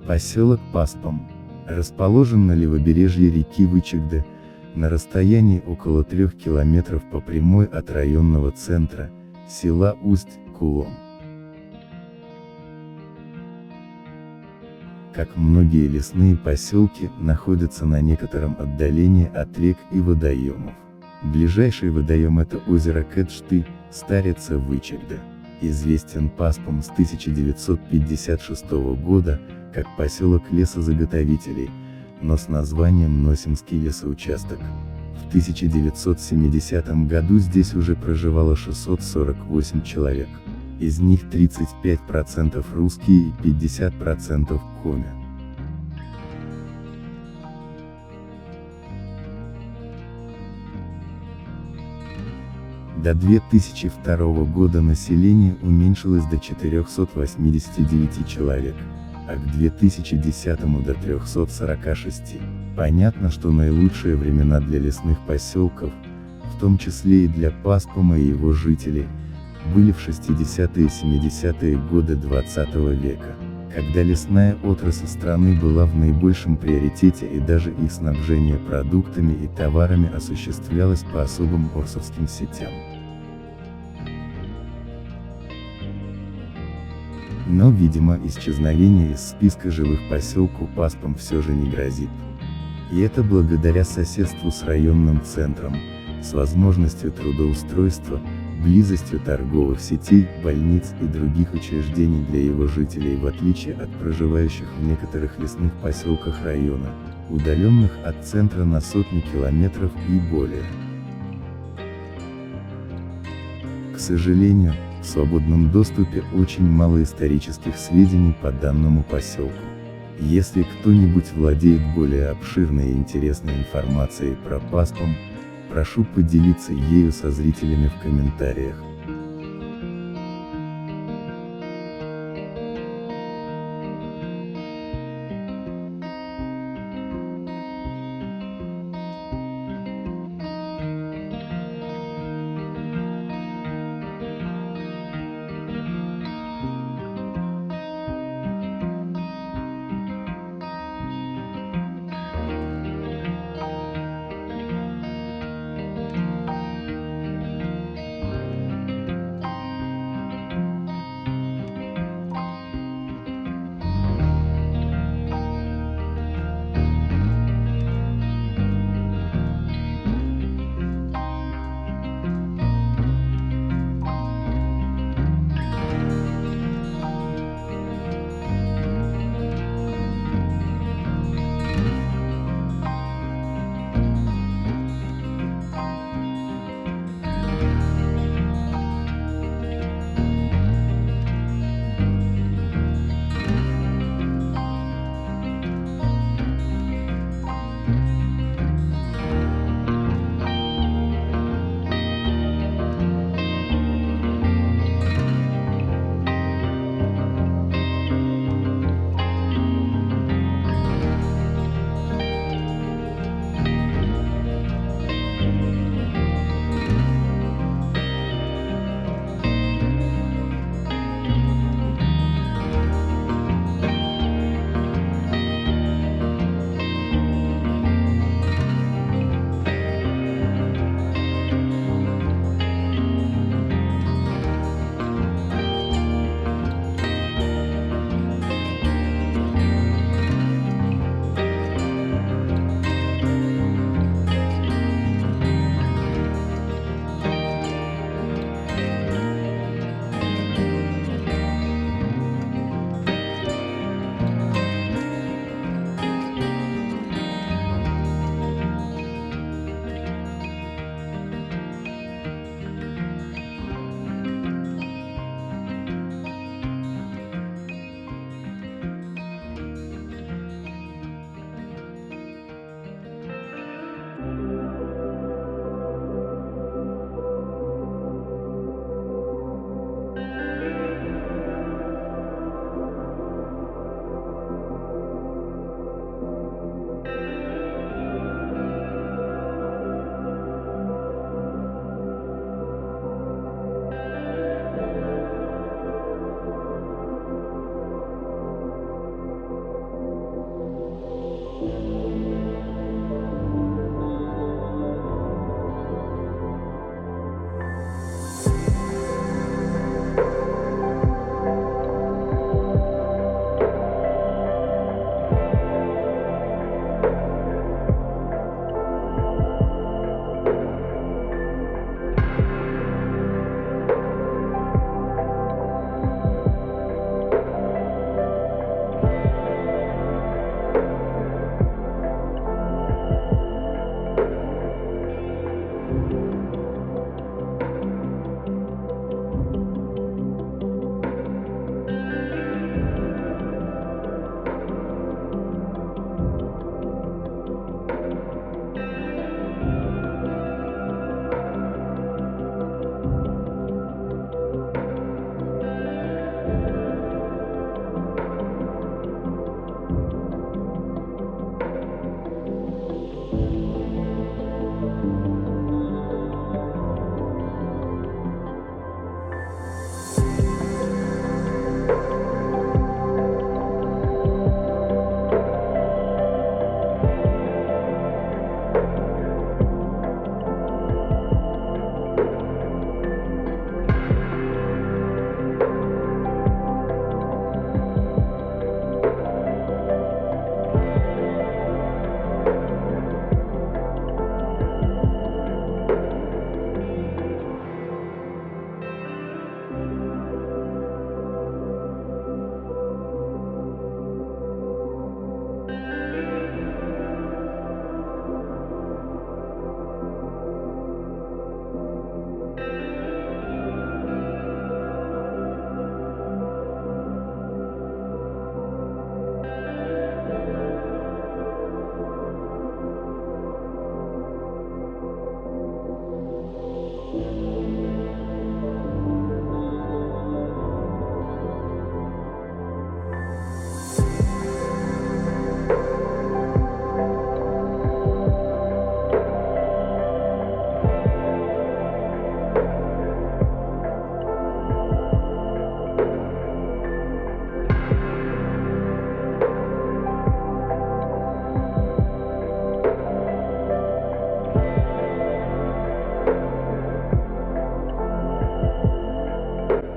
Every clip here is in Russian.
Поселок Паспом расположен на левобережье реки Вычегда, на расстоянии около 3 километров по прямой от районного центра, села Усть-Кулом. Как многие лесные поселки, находятся на некотором отдалении от рек и водоемов. Ближайший водоем — это озеро Кэдшты, старица Вычегда. Известен Паспом с 1956 года, как поселок лесозаготовителей, но с названием Носинский лесоучасток. В 1970 году здесь уже проживало 648 человек. Из них 35% русские и 50% коми. До 2002 года население уменьшилось до 489 человек, а к 2010 до 346. Понятно, что наилучшие времена для лесных поселков, в том числе и для Паспома и его жителей, были в 60-е и 70-е годы 20 века, когда лесная отрасль страны была в наибольшем приоритете и даже их снабжение продуктами и товарами осуществлялось по особым орсовским сетям. Но, видимо, исчезновение из списка живых поселку Паспом все же не грозит. И это благодаря соседству с районным центром, с возможностью трудоустройства, близостью торговых сетей, больниц и других учреждений для его жителей, в отличие от проживающих в некоторых лесных поселках района, удаленных от центра на сотни километров и более. К сожалению, в свободном доступе очень мало исторических сведений по данному поселку. Если кто-нибудь владеет более обширной и интересной информацией про Паспом, прошу поделиться ею со зрителями в комментариях.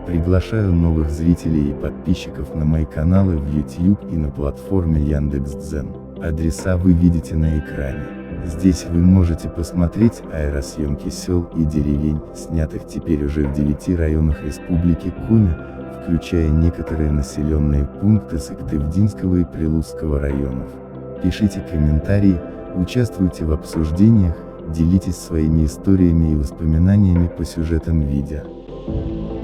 Приглашаю новых зрителей и подписчиков на мои каналы в YouTube и на платформе Яндекс.Дзен. Адреса вы видите на экране. Здесь вы можете посмотреть аэросъемки сел и деревень, снятых теперь уже в 9 районах Республики Коми, включая некоторые населенные пункты Сыктывдинского и Прилузского районов. Пишите комментарии, участвуйте в обсуждениях, делитесь своими историями и воспоминаниями по сюжетам видео.